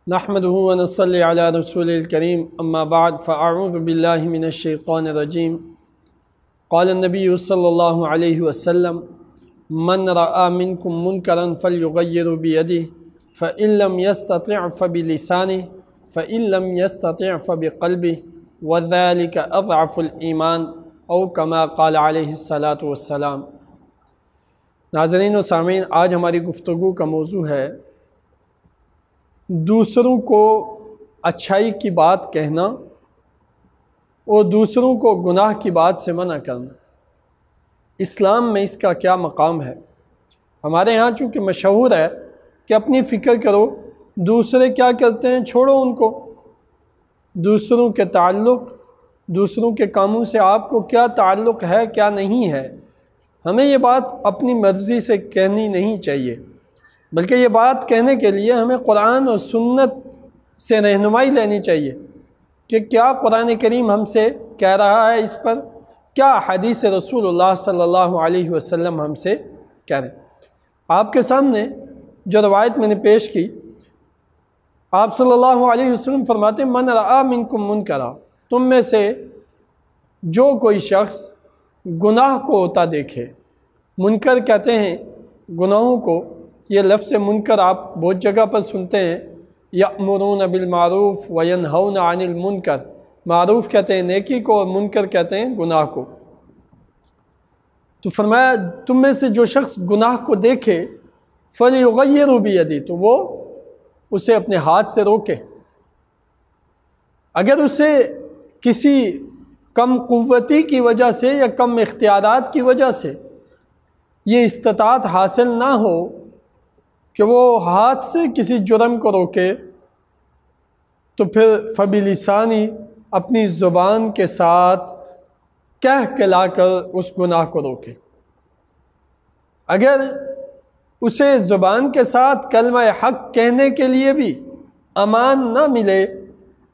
نحمده ونصلي على رسول الكريم اما بعد فاعوذ بالله من الشيطان الرجيم قال النبي صلى الله عليه وسلم من رأى منكم منكرا فليغير بيده فإن لم يستطع فبلسانه فإن لم يستطع فبقلبه وذلك أضعف الإيمان او كما قال علیہ الصلاۃ والسلام۔ ناظرین و سامعین، آج ہماری گفتگو کا موضوع ہے دوسروں کو اچھائی کی بات کہنا اور دوسروں کو گناہ کی بات سے منع کرنا۔ اسلام میں اس کا کیا مقام ہے؟ ہمارے ہاں چونکہ مشہور ہے کہ اپنی فکر کرو، دوسرے کیا کرتے ہیں چھوڑو ان کو، دوسروں کے تعلق، دوسروں کے کاموں سے آپ کو کیا تعلق ہے کیا نہیں ہے، ہمیں یہ بات اپنی مرضی سے کہنی نہیں چاہیے، بلکہ یہ بات کہنے کے لیے ہمیں قرآن اور سنت سے رہنمائی لینی چاہیے کہ کیا قرآن کریم ہم سے کہہ رہا ہے اس پر، کیا حدیث رسول اللہ صلی اللہ علیہ وسلم ہم سے کہہ رہے ہیں۔ آپ کے سامنے جو روایت میں نے پیش کی، آپ صلی اللہ علیہ وسلم فرماتے ہیں من رأى منکم منکرا، تم میں سے جو کوئی شخص گناہ کو ہوتا دیکھے، منکر کہتے ہیں گناہوں کو، یہ لفظ منکر آپ بہت جگہ پر سنتے ہیں، یأمرون بالمعروف وینہون عن المنکر، معروف کہتے ہیں نیکی کو اور منکر کہتے ہیں گناہ کو۔ تو فرمایا تم میں سے جو شخص گناہ کو دیکھے فَلْيُغَيِّرْ بِيَدِهِ، تو وہ اسے اپنے ہاتھ سے روکے۔ اگر اسے کسی کم قوتی کی وجہ سے یا کم اختیارات کی وجہ سے یہ استطاعت حاصل نہ ہو کہ وہ ہاتھ سے کسی جرم کو روکے، تو پھر فبلسانی، اپنی زبان کے ساتھ کہہ کلا کر اس گناہ کو روکے۔ اگر اسے زبان کے ساتھ کلمہ حق کہنے کے لیے بھی امان نہ ملے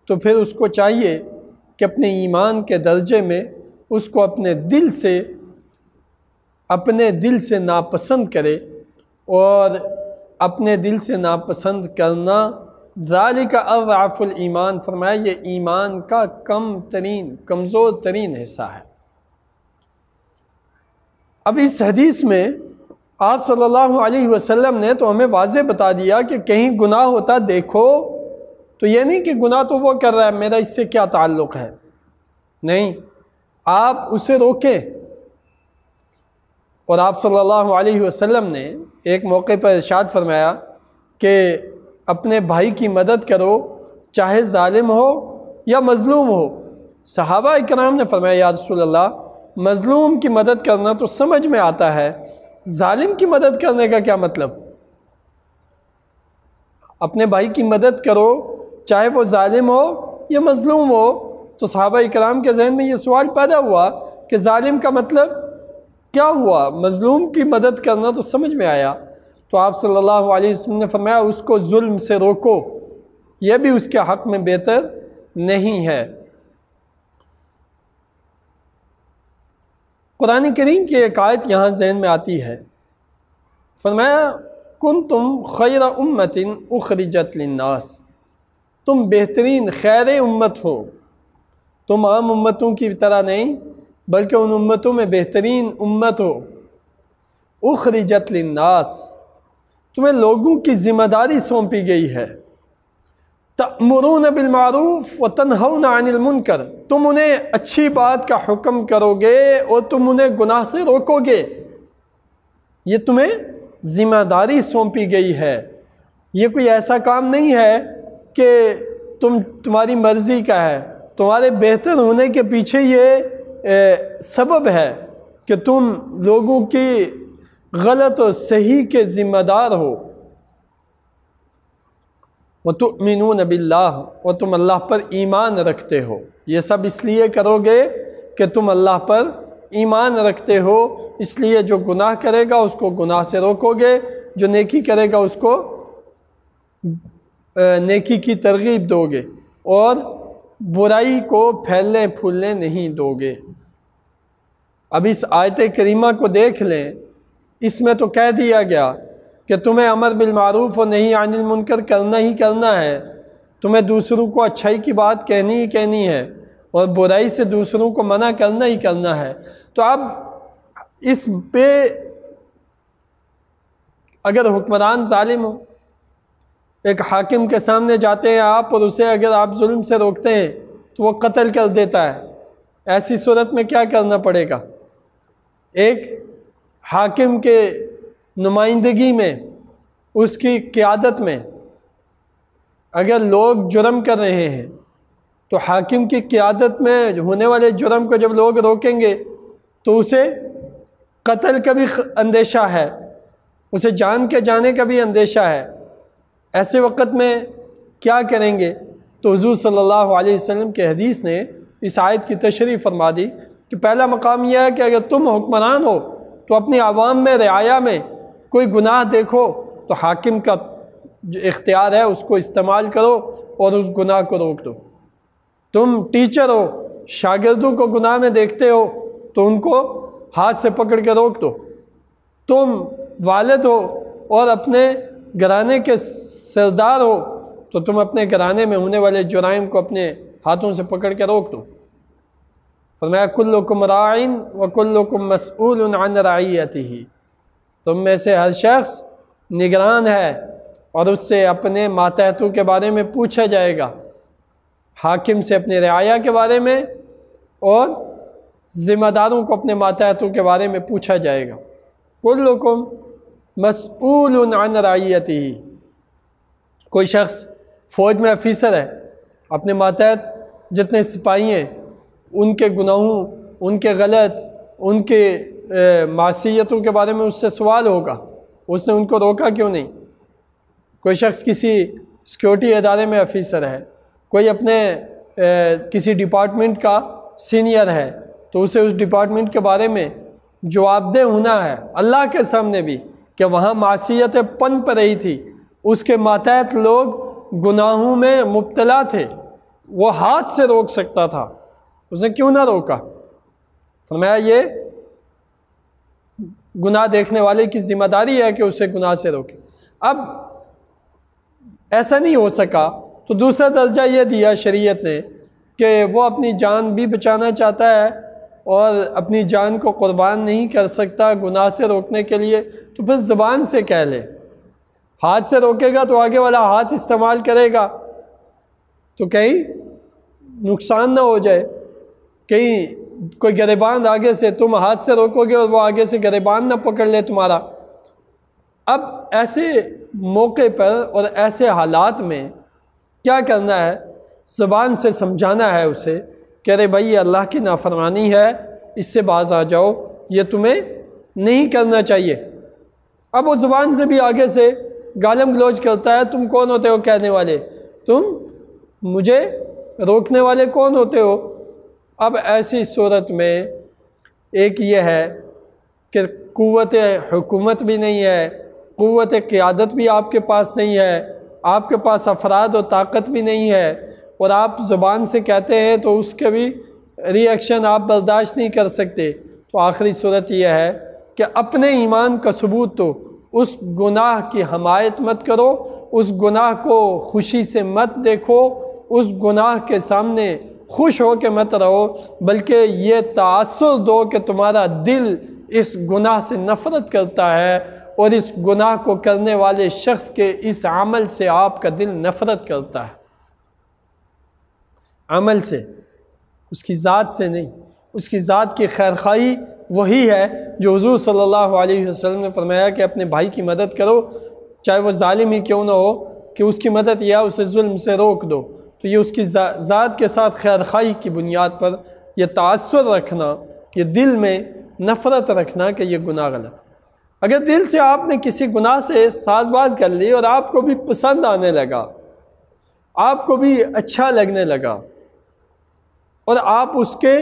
تو پھر اس کو چاہیے کہ اپنے ایمان کے درجے میں اس کو اپنے دل سے ناپسند کرے، اور اپنے دل سے ناپسند کرنا ذالک اضعف الایمان، فرمایا یہ ایمان کا کمزور ترین حصہ ہے۔ اب اس حدیث میں آپ صلی اللہ علیہ وسلم نے تو ہمیں واضح بتا دیا کہ کہیں گناہ ہوتا دیکھو تو یہ نہیں کہ گناہ تو وہ کر رہا ہے میرا اس سے کیا تعلق ہے، نہیں، آپ اسے روکیں۔ اور آپ صلی اللہ علیہ وسلم نے ایک موقع پر ارشاد فرمایا کہ اپنے بھائی کی مدد کرو، چاہے ظالم ہو یا مظلوم ہو۔ صحابہ اکرام نے فرمایا یا رسول اللہ، مظلوم کی مدد کرنا تو سمجھ میں آتا ہے، ظالم کی مدد کرنے کا کیا مطلب؟ اپنے بھائی کی مدد کرو چاہے وہ ظالم ہو یا مظلوم ہو۔ تو صحابہ اکرام کے ذہن میں یہ سوال پیدا ہوا کہ ظالم کا مطلب کیا ہوا، مظلوم کی مدد کرنا تو سمجھ میں آیا۔ تو آپ صلی اللہ علیہ وسلم نے فرمایا اس کو ظلم سے روکو، یہ بھی اس کے حق میں بہتر نہیں ہے۔ قرآن کریم کی ایک آیت یہاں ذہن میں آتی ہے، فرمایا کنتم خیر امت اخرجت للناس، تم بہترین خیر امت ہو، تم عام امتوں کی طرح نہیں بلکہ ان امتوں میں بہترین امت ہو۔ اخرجت للناس، تمہیں لوگوں کی ذمہ داری سونپی گئی ہے۔ تأمرون بالمعروف وتنہون عن المنکر، تم انہیں اچھی بات کا حکم کرو گے اور تم انہیں گناہ سے روکو گے، یہ تمہیں ذمہ داری سونپی گئی ہے۔ یہ کوئی ایسا کام نہیں ہے کہ تمہاری مرضی کا ہے، تمہارے بہتر ہونے کے پیچھے یہ سبب ہے کہ تم لوگوں کی غلط اور صحیح کے ذمہ دار ہو۔ وَتُؤْمِنُونَ بِاللَّهِ، اور تم اللہ پر ایمان رکھتے ہو، یہ سب اس لیے کرو گے کہ تم اللہ پر ایمان رکھتے ہو، اس لیے جو گناہ کرے گا اس کو گناہ سے روکو گے، جو نیکی کرے گا اس کو نیکی کی ترغیب دو گے، اور برائی کو پھیلنے پھولنے نہیں دو گے۔ اب اس آیت کریمہ کو دیکھ لیں، اس میں تو کہہ دیا گیا کہ تمہیں امر بالمعروف و نہی عن المنکر کرنا ہی کرنا ہے، تمہیں دوسروں کو اچھائی کی بات کہنی ہی کہنی ہے اور برائی سے دوسروں کو منع کرنا ہی کرنا ہے۔ تو اب اس پہ اگر حکمران ظالم ہو، ایک حاکم کے سامنے جاتے ہیں آپ اور اسے اگر آپ ظلم سے روکتے ہیں تو وہ قتل کر دیتا ہے، ایسی صورت میں کیا کرنا پڑے گا؟ ایک حاکم کے نمائندگی میں، اس کی قیادت میں اگر لوگ جرم کر رہے ہیں تو حاکم کی قیادت میں ہونے والے جرم کو جب لوگ روکیں گے تو اسے قتل کا بھی اندیشہ ہے، اسے جان کے جانے کا بھی اندیشہ ہے۔ ایسے وقت میں کیا کریں گے؟ تو حضور صلی اللہ علیہ وسلم کے حدیث نے اس آیت کی تشریح فرما دی کہ پہلا مقام یہ ہے کہ اگر تم حکمران ہو تو اپنی عوام میں، رعایا میں کوئی گناہ دیکھو تو حاکم کا جو اختیار ہے اس کو استعمال کرو اور اس گناہ کو روک دو۔ تم ٹیچر ہو، شاگردوں کو گناہ میں دیکھتے ہو تو ان کو ہاتھ سے پکڑ کے روک دو۔ تم والد ہو اور اپنے گھرانے کے سردار ہو تو تم اپنے گھرانے میں ہونے والے جرائم کو اپنے ہاتھوں سے پکڑ کے روک دو۔ فرمایا کلکم راعٍ وکلکم مسئول عن رعیتہ، تم میں سے ہر شخص نگران ہے اور اس سے اپنے ماتحتوں کے بارے میں پوچھا جائے گا، حاکم سے اپنے رعایا کے بارے میں اور ذمہ داروں کو اپنے ماتحتوں کے بارے میں پوچھا جائے گا۔ کلکم مسئول عن رعیتہ، کوئی شخص فوج میں افیسر ہے، اپنے ماتحت جتنے سپاہی ہیں ان کے گناہوں، ان کے غلط، ان کے معصیتوں کے بارے میں اس سے سوال ہوگا، اس نے ان کو روکا کیوں نہیں؟ کوئی شخص کسی سیکیورٹی ادارے میں افیسر ہے، کوئی اپنے کسی ڈپارٹمنٹ کا سینئر ہے تو اسے اس ڈپارٹمنٹ کے بارے میں جواب دہ ہونا ہے اللہ کے سامنے بھی کہ وہاں معصیتیں پنپ رہی تھی، اس کے ماتحت لوگ گناہوں میں مبتلا تھے، وہ ہاتھ سے روک سکتا تھا، اس نے کیوں نہ روکا؟ فرمایا یہ گناہ دیکھنے والے کی ذمہ داری ہے کہ اسے گناہ سے روکے۔ اب ایسا نہیں ہو سکا تو دوسرا درجہ یہ دیا شریعت نے کہ وہ اپنی جان بھی بچانا چاہتا ہے اور اپنی جان کو قربان نہیں کر سکتا گناہ سے روکنے کے لیے، تو پھر زبان سے کہہ لے۔ ہاتھ سے روکے گا تو آگے والا ہاتھ استعمال کرے گا تو کہیں نقصان نہ ہو جائے، کہیں کوئی گریبان آگے سے تم ہاتھ سے روکو گے اور وہ آگے سے گریبان نہ پکڑ لے تمہارا۔ اب ایسے موقع پر اور ایسے حالات میں کیا کرنا ہے؟ زبان سے سمجھانا ہے اسے کہ ارے بھائی یہ اللہ کی نافرمانی ہے، اس سے باز آ جاؤ، یہ تمہیں نہیں کرنا چاہیے۔ اب وہ زبان سے بھی آگے سے گالم گلوچ کرتا ہے، تم کون ہوتے ہو کہنے والے، تم مجھے روکنے والے کون ہوتے ہو؟ اب ایسی صورت میں ایک یہ ہے کہ قوت حکومت بھی نہیں ہے، قوت قیادت بھی آپ کے پاس نہیں ہے، آپ کے پاس افراد و طاقت بھی نہیں ہے، اور آپ زبان سے کہتے ہیں تو اس کے بھی ری ایکشن آپ برداشت نہیں کر سکتے۔ تو آخری صورت یہ ہے کہ اپنے ایمان کا ثبوت تو اس گناہ کی حمایت مت کرو، اس گناہ کو خوشی سے مت دیکھو، اس گناہ کے سامنے خوش ہو کے مت رہو، بلکہ یہ تاثر دو کہ تمہارا دل اس گناہ سے نفرت کرتا ہے اور اس گناہ کو کرنے والے شخص کے اس عمل سے آپ کا دل نفرت کرتا ہے، عمل سے، اس کی ذات سے نہیں۔ اس کی ذات کی خیرخواہی وہی ہے جو حضور صلی اللہ علیہ وسلم نے فرمایا کہ اپنے بھائی کی مدد کرو، چاہے وہ ظالم ہی کیوں نہ ہو، کہ اس کی مدد یا اسے ظلم سے روک دو۔ تو یہ اس کی ذات کے ساتھ خیرخواہی کی بنیاد پر یہ تعصب رکھنا، یہ دل میں نفرت رکھنا کہ یہ گناہ غلط۔ اگر دل سے آپ نے کسی گناہ سے ساز باز کر لی اور آپ کو بھی پسند آنے لگا، آپ کو بھی اچھا لگنے لگا اور آپ اس کے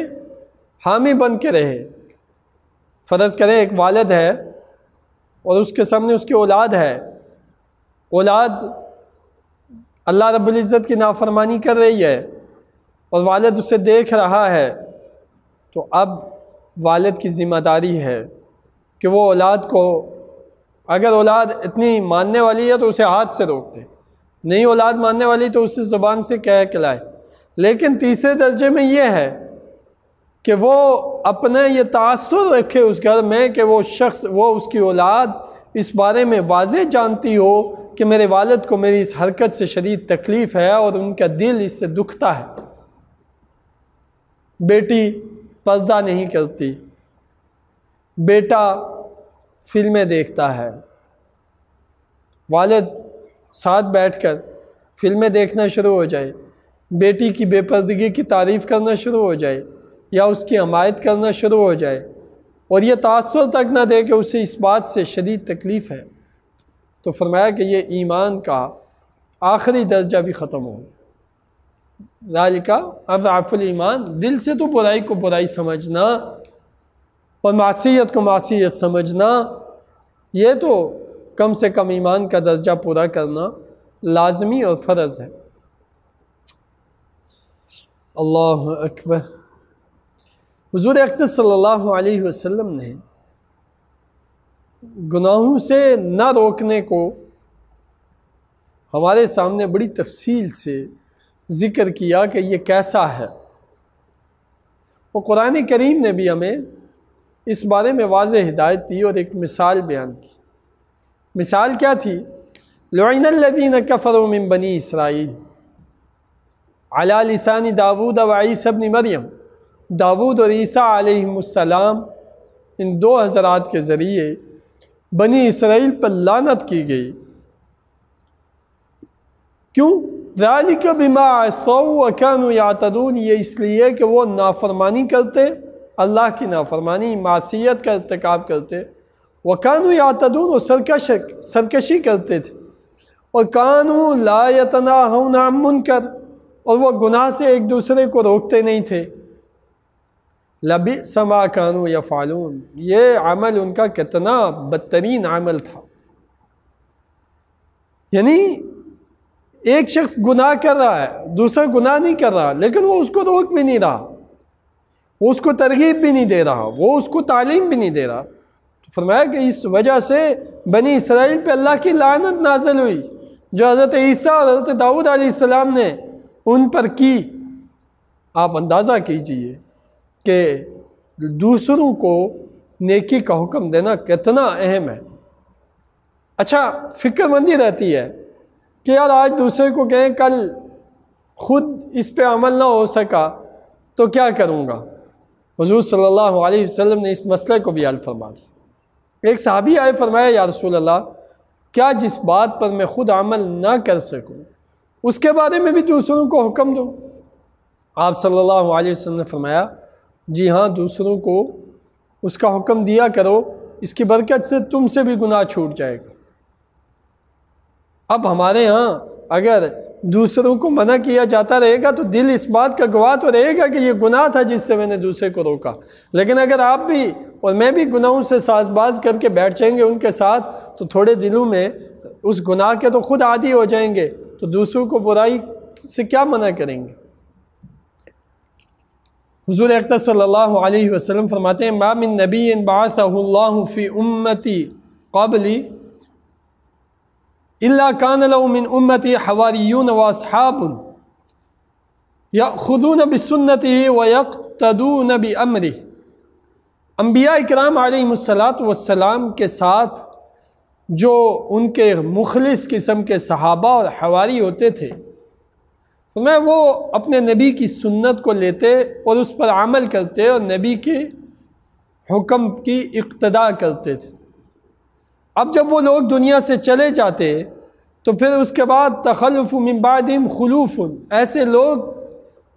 حامی بن کے رہے، فرض کریں ایک والد ہے اور اس کے سامنے اس کی اولاد ہے، اولاد اللہ رب العزت کی نافرمانی کر رہی ہے اور والد اسے دیکھ رہا ہے، تو اب والد کی ذمہ داری ہے کہ وہ اولاد کو، اگر اولاد اتنی ماننے والی ہے تو اسے ہاتھ سے روک دے، نہیں اولاد ماننے والی تو اس زبان سے کہہ کہلائے. لیکن تیسرے درجے میں یہ ہے کہ وہ اپنا یہ تاثر رکھے اس گھر میں کہ وہ شخص، وہ اس کی اولاد اس بارے میں واضح جانتی ہو کہ میرے والد کو میری اس حرکت سے شدید تکلیف ہے اور ان کا دل اس سے دکھتا ہے. بیٹی پردہ نہیں کرتی، بیٹا فلمیں دیکھتا ہے، والد ساتھ بیٹھ کر فلمیں دیکھنا شروع ہو جائے، بیٹی کی بے پردگی کی تعریف کرنا شروع ہو جائے یا اس کی حمایت کرنا شروع ہو جائے اور یہ تاثر تک نہ دے کہ اسے اس بات سے شدید تکلیف ہے، تو فرمایا کہ یہ ایمان کا آخری درجہ بھی ختم ہو. ذالک اضعف الایمان، دل سے تو برائی کو برائی سمجھنا اور معصیت کو معصیت سمجھنا، یہ تو کم سے کم ایمان کا درجہ پورا کرنا لازمی اور فرض ہے. اللہ اکبر. حضور اقدس صلی اللہ علیہ وسلم نے گناہوں سے نہ روکنے کو ہمارے سامنے بڑی تفصیل سے ذکر کیا کہ یہ کیسا ہے. وہ قرآن کریم نے بھی ہمیں اس بارے میں واضح ہدایت دی اور ایک مثال بیان کی. مثال کیا تھی؟ لعن الذین کفروا من بنی اسرائیل علی لسان داود و عیسی ابن مریم. داود اور عیسیٰ علیہ السلام ان دو حضرات کے ذریعے بنی اسرائیل پر لعنت کی گئی. کیوں؟ ذالک بما عصوا وکانوا یعتدون، یہ اس لیے کہ وہ نافرمانی کرتے، اللہ کی نافرمانی، معصیت کا ارتکاب کرتے، وکانوا یعتدون، اور سرکشی کرتے تھے، اور کانوا لا یتناہون عن منکر، اور وہ گناہ سے ایک دوسرے کو روکتے نہیں تھے. لبئس ما کانوا یفعلون، یہ عمل ان کا کتنا بدترین عمل تھا. یعنی ایک شخص گناہ کر رہا ہے، دوسرا گناہ نہیں کر رہا، لیکن وہ اس کو روک بھی نہیں رہا، وہ اس کو ترغیب بھی نہیں دے رہا، وہ اس کو تعلیم بھی نہیں دے رہا. تو فرمایا کہ اس وجہ سے بنی اسرائیل پہ اللہ کی لعنت نازل ہوئی جو حضرت عیسیٰ اور حضرت داؤد علیہ السلام نے ان پر کی. آپ اندازہ کیجئے کہ دوسروں کو نیکی کا حکم دینا کتنا اہم ہے. اچھا فکر مندی رہتی ہے کہ یار آج دوسرے کو کہیں کل خود اس پہ عمل نہ ہو سکا تو کیا کروں گا. حضور صلی اللہ علیہ وسلم نے اس مسئلے کو بھی حل فرما دیا. ایک صحابی آئے، فرمایا یا رسول اللہ، کیا جس بات پر میں خود عمل نہ کر سکوں اس کے بارے میں بھی دوسروں کو حکم دوں؟ آپ صلی اللہ علیہ وسلم نے فرمایا جی ہاں، دوسروں کو اس کا حکم دیا کرو، اس کی برکت سے تم سے بھی گناہ چھوٹ جائے گا. اب ہمارے ہاں اگر دوسروں کو منع کیا جاتا رہے گا تو دل اس بات کا گواہ تو رہے گا کہ یہ گناہ تھا جس سے میں نے دوسرے کو روکا. لیکن اگر آپ بھی اور میں بھی گناہوں سے ساز باز کر کے بیٹھ جائیں گے ان کے ساتھ، تو تھوڑے دلوں میں اس گناہ کے تو خود عادی ہو جائیں گے، تو دوسروں کو برائی سے کیا منع کریں گے. حضور اقدس صلی اللہ علیہ وسلم فرماتے ہیں ما من نبی بعثہ اللہ فی امتی قبلی الا کان له من امتی حواریون واصحاب یأخذون بسنتہ ویقتدون بامرہ. انبیاء اکرام علیہ السلام کے ساتھ جو ان کے مخلص قسم کے صحابہ اور حواری ہوتے تھے، میں وہ اپنے نبی کی سنت کو لیتے اور اس پر عمل کرتے اور نبی کے حکم کی اقتداء کرتے تھے. اب جب وہ لوگ دنیا سے چلے جاتے تو پھر اس کے بعد تخلف من بعدہم خلوف، ایسے لوگ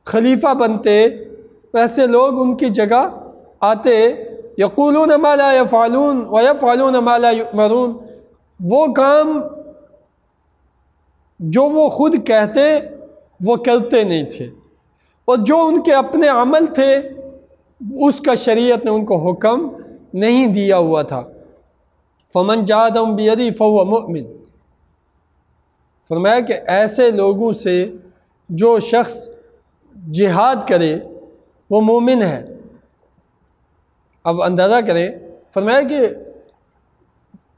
خلیفہ بنتے، ایسے لوگ ان کی جگہ آتے، یقولون ما لا یفعلون ویفعلون ما لا یؤمرون، وہ کام جو وہ خود کہتے وہ کرتے نہیں تھے، اور جو ان کے اپنے عمل تھے اس کا شریعت نے ان کو حکم نہیں دیا ہوا تھا. فمن جاہدہم بیدی فہو مؤمن. فرمایا کہ ایسے لوگوں سے جو شخص جہاد کرے وہ مومن ہے. اب اندازہ کریں، فرمایا کہ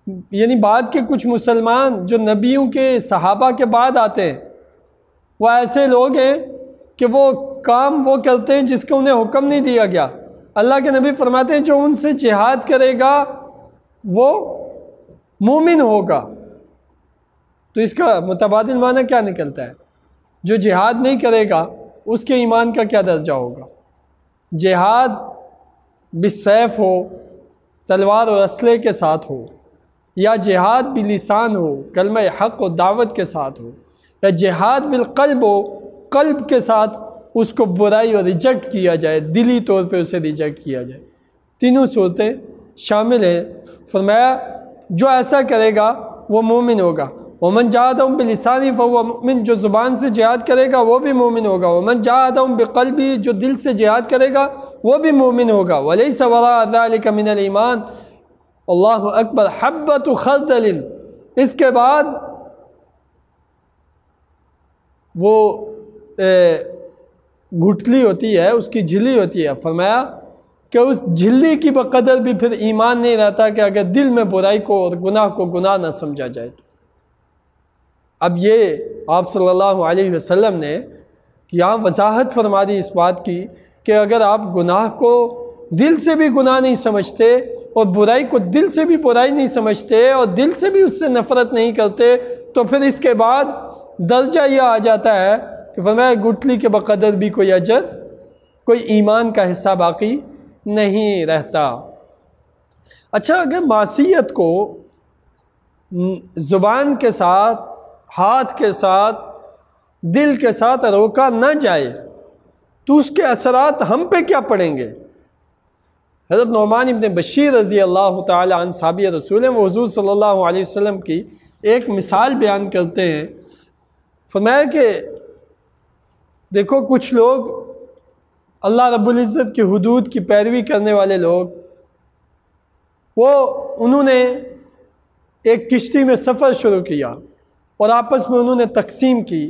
یعنی بعد کے کچھ مسلمان جو نبیوں کے صحابہ کے بعد آتے ہیں وہ ایسے لوگ ہیں کہ وہ کام وہ کرتے ہیں جس کا انہیں حکم نہیں دیا گیا۔ اللہ کے نبی فرماتے ہیں جو ان سے جہاد کرے گا وہ مومن ہوگا۔ تو اس کا متبادل معنی کیا نکلتا ہے؟ جو جہاد نہیں کرے گا اس کے ایمان کا کیا درجہ ہوگا؟ جہاد بالسیف ہو، تلوار اور اسلحے کے ساتھ ہو، یا جہاد بلسان ہو، کلمہ حق و دعوت کے ساتھ ہو، یا جہاد بالقلب ہو، قلب کے ساتھ اس کو برائی اور ریجیکٹ کیا جائے، دلی طور پہ اسے ریجیکٹ کیا جائے، تینوں صورتیں شامل ہیں۔ فرمایا جو ایسا کرے گا وہ مومن ہوگا۔ ومن جاہدہم بلسانی فہو مؤمن، جو زبان سے جہاد کرے گا وہ بھی مومن ہوگا۔ ومن جاہدہم بقلبی، جو دل سے جہاد کرے گا وہ بھی مومن ہوگا۔ ولیس وراء ذلک من الایمان، اللہ اکبر، حبۃ خردل۔ اس کے بعد وہ گٹھلی ہوتی ہے، اس کی جھلی ہوتی ہے۔ فرمایا کہ اس جھلی کی بقدر بھی پھر ایمان نہیں رہتا کہ اگر دل میں برائی کو اور گناہ کو گناہ نہ سمجھا جائے تو۔ اب یہ آپ صلی اللہ علیہ وسلم نے یہاں وضاحت فرما دی اس بات کی کہ اگر آپ گناہ کو دل سے بھی گناہ نہیں سمجھتے اور برائی کو دل سے بھی برائی نہیں سمجھتے اور دل سے بھی اس سے نفرت نہیں کرتے تو پھر اس کے بعد درجہ یہ آ جاتا ہے کہ فرمایا گٹھلی کے بقدر بھی کوئی اجر، کوئی ایمان کا حصہ باقی نہیں رہتا۔ اچھا، اگر معصیت کو زبان کے ساتھ، ہاتھ کے ساتھ، دل کے ساتھ روکا نہ جائے تو اس کے اثرات ہم پہ کیا پڑیں گے؟ حضرت نعمان ابن بشیر رضی اللہ تعالی عنہ صحابی رسول ہیں، وہ حضور صلی اللہ علیہ وسلم کی ایک مثال بیان کرتے ہیں۔ فرمایا کہ دیکھو کچھ لوگ اللہ رب العزت کی حدود کی پیروی کرنے والے لوگ، انہوں نے ایک کشتی میں سفر شروع کیا اور آپس میں انہوں نے تقسیم کی،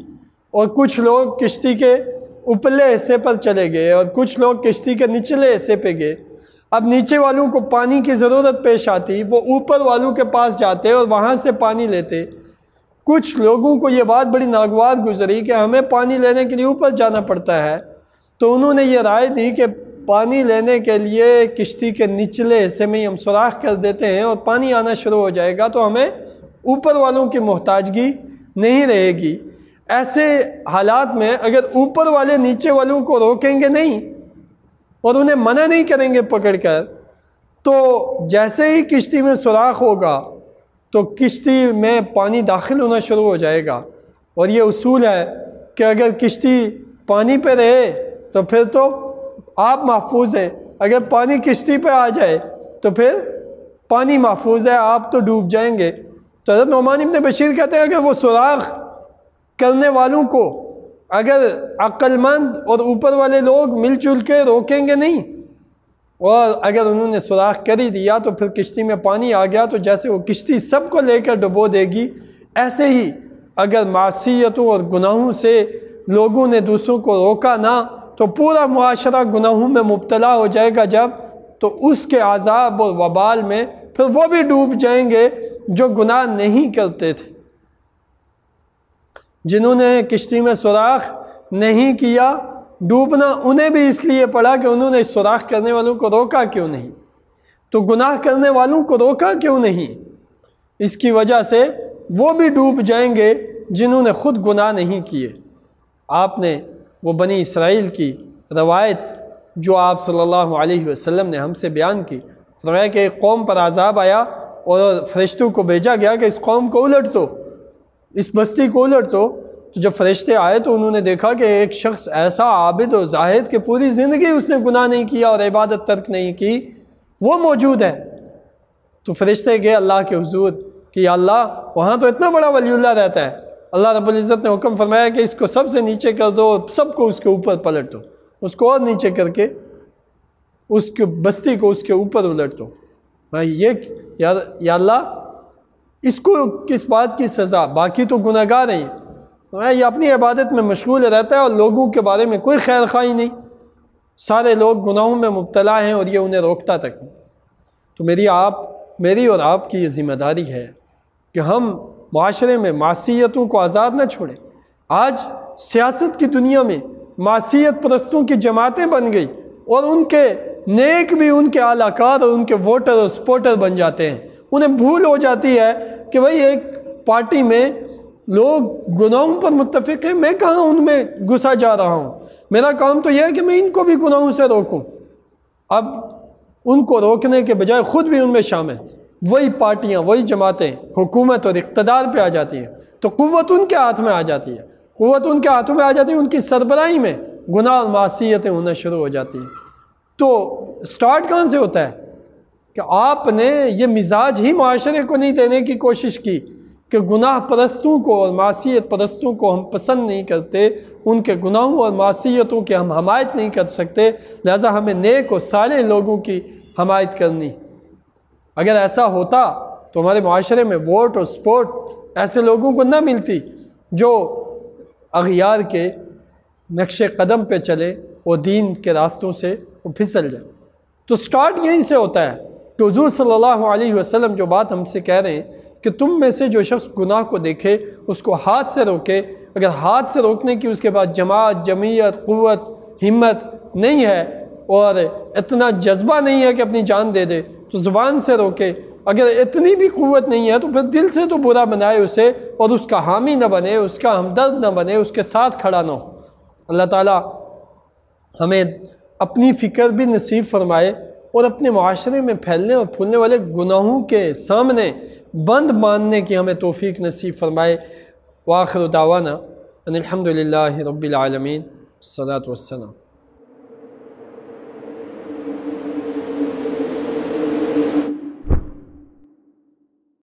اور کچھ لوگ کشتی کے اوپرلے حصے پر چلے گئے اور کچھ لوگ کشتی کے نچلے حصے پہ گئے۔ اب نیچے والوں کو پانی کی ضرورت پیش آتی، وہ اوپر والوں کے پاس جاتے اور وہاں سے پانی لیتے۔ کچھ لوگوں کو یہ بات بڑی ناگوار گزری کہ ہمیں پانی لینے کے لیے اوپر جانا پڑتا ہے، تو انہوں نے یہ رائے دی کہ پانی لینے کے لیے کشتی کے نچلے حصے میں ہی ہم سوراخ کر دیتے ہیں اور پانی آنا شروع ہو جائے گا تو ہمیں اوپر والوں کی محتاجگی نہیں رہے گی۔ ایسے حالات میں اگر اوپر والے نیچے والوں کو روکیں گے نہیں اور انہیں منع نہیں کریں گے پکڑ کر، تو جیسے ہی کشتی میں سوراخ ہوگا تو کشتی میں پانی داخل ہونا شروع ہو جائے گا۔ اور یہ اصول ہے کہ اگر کشتی پانی پہ رہے تو پھر تو آپ محفوظ ہیں، اگر پانی کشتی پہ آ جائے تو پھر پانی محفوظ ہے، آپ تو ڈوب جائیں گے۔ تو حضرت نعمان ابن بشیر کہتے ہیں اگر وہ سوراخ کرنے والوں کو اگر عقل مند اور اوپر والے لوگ مل جل کے روکیں گے نہیں، اور اگر انہوں نے سوراخ کر ہی دیا تو پھر کشتی میں پانی آ گیا تو جیسے وہ کشتی سب کو لے کر ڈبو دے گی، ایسے ہی اگر معصیتوں اور گناہوں سے لوگوں نے دوسروں کو روکا نہ تو پورا معاشرہ گناہوں میں مبتلا ہو جائے گا جب، تو اس کے عذاب اور وبال میں پھر وہ بھی ڈوب جائیں گے جو گناہ نہیں کرتے تھے۔ جنہوں نے کشتی میں سوراخ نہیں کیا، ڈوبنا انہیں بھی اس لیے پڑا کہ انہوں نے سوراخ کرنے والوں کو روکا کیوں نہیں، تو گناہ کرنے والوں کو روکا کیوں نہیں؟ اس کی وجہ سے وہ بھی ڈوب جائیں گے جنہوں نے خود گناہ نہیں کیے۔ آپ نے وہ بنی اسرائیل کی روایت جو آپ صلی اللہ علیہ وسلم نے ہم سے بیان کی، فرمایا کہ ایک قوم پر عذاب آیا اور فرشتوں کو بھیجا گیا کہ اس قوم کو الٹ دو، اس بستی کو الٹ دو۔ تو جب فرشتے آئے تو انہوں نے دیکھا کہ ایک شخص ایسا عابد و زاہد کہ پوری زندگی اس نے گناہ نہیں کیا اور عبادت ترک نہیں کی، وہ موجود ہے۔ تو فرشتے گئے اللہ کے حضور کہ یا اللہ وہاں تو اتنا بڑا ولی اللہ رہتا ہے۔ اللہ رب العزت نے حکم فرمایا کہ اس کو سب سے نیچے کر دو، سب کو اس کے اوپر پلٹ دو، اس کو اور نیچے کر کے اس کی بستی کو اس کے اوپر الٹ دو۔ یہ یا اللہ اس کو کس بات کی سزا؟ باقی تو گناہ گار ہیں، یہ اپنی عبادت میں مشغول رہتا ہے اور لوگوں کے بارے میں کوئی خیر خواہی نہیں، سارے لوگ گناہوں میں مبتلا ہیں اور یہ انہیں روکتا تک نہیں۔ تو میری آپ میری اور آپ کی یہ ذمہ داری ہے کہ ہم معاشرے میں معصیتوں کو آزاد نہ چھوڑیں۔ آج سیاست کی دنیا میں معصیت پرستوں کی جماعتیں بن گئی اور ان کے نیک بھی ان کے اعلی کار اور ان کے ووٹر اور سپورٹر بن جاتے ہیں۔ انہیں بھول ہو جاتی ہے کہ بھئی ایک پارٹی میں لوگ گناہوں پر متفق ہیں، میں کہاں ان میں گھسا جا رہا ہوں، میرا کام تو یہ ہے کہ میں ان کو بھی گناہوں سے روکوں۔ اب ان کو روکنے کے بجائے خود بھی ان میں شامل، وہی پارٹیاں وہی جماعتیں حکومت اور اقتدار پہ آ جاتی ہیں، تو قوت ان کے ہاتھ میں آ جاتی ہے، قوت ان کے ہاتھوں میں آ جاتی ہے، ان کی سربراہی میں گناہ اور معصیتیں ہونا شروع ہو جاتی ہیں۔ تو سٹارٹ کہاں سے ہوتا ہے کہ آپ نے یہ مزاج ہی معاشرے کو نہیں دینے کی کوشش کی کہ گناہ پرستوں کو اور معصیت پرستوں کو ہم پسند نہیں کرتے، ان کے گناہوں اور معصیتوں کی ہم حمایت نہیں کر سکتے، لہذا ہمیں نیک اور صالح لوگوں کی حمایت کرنی۔ اگر ایسا ہوتا تو ہمارے معاشرے میں ووٹ اور سپورٹ ایسے لوگوں کو نہ ملتی جو اغیار کے نقش قدم پہ چلے اور دین کے راستوں سے وہ پھسل جائے۔ تو سٹارٹ یہیں سے ہوتا ہے کہ حضور صلی اللہ علیہ وسلم جو بات ہم سے کہہ رہے ہیں کہ تم میں سے جو شخص گناہ کو دیکھے اس کو ہاتھ سے روکے، اگر ہاتھ سے روکنے کی اس کے بعد جماعت، جمعیت، قوت، ہمت نہیں ہے اور اتنا جذبہ نہیں ہے کہ اپنی جان دے دے تو زبان سے روکے، اگر اتنی بھی قوت نہیں ہے تو پھر دل سے تو برا بنائے اسے اور اس کا حامی نہ بنے، اس کا ہمدرد نہ بنے، اس کے ساتھ کھڑا نہ ہو۔ اللہ تعالیٰ ہمیں اپنی فکر بھی نصیب فرمائے اور اپنے معاشرے میں پھیلنے اور پھولنے والے گناہوں کے سامنے بند ماننے کی ہمیں توفیق نصیب فرمائے۔ وآخر دعوانا ان الحمد للہ رب العالمین، الصلاۃ والسلام۔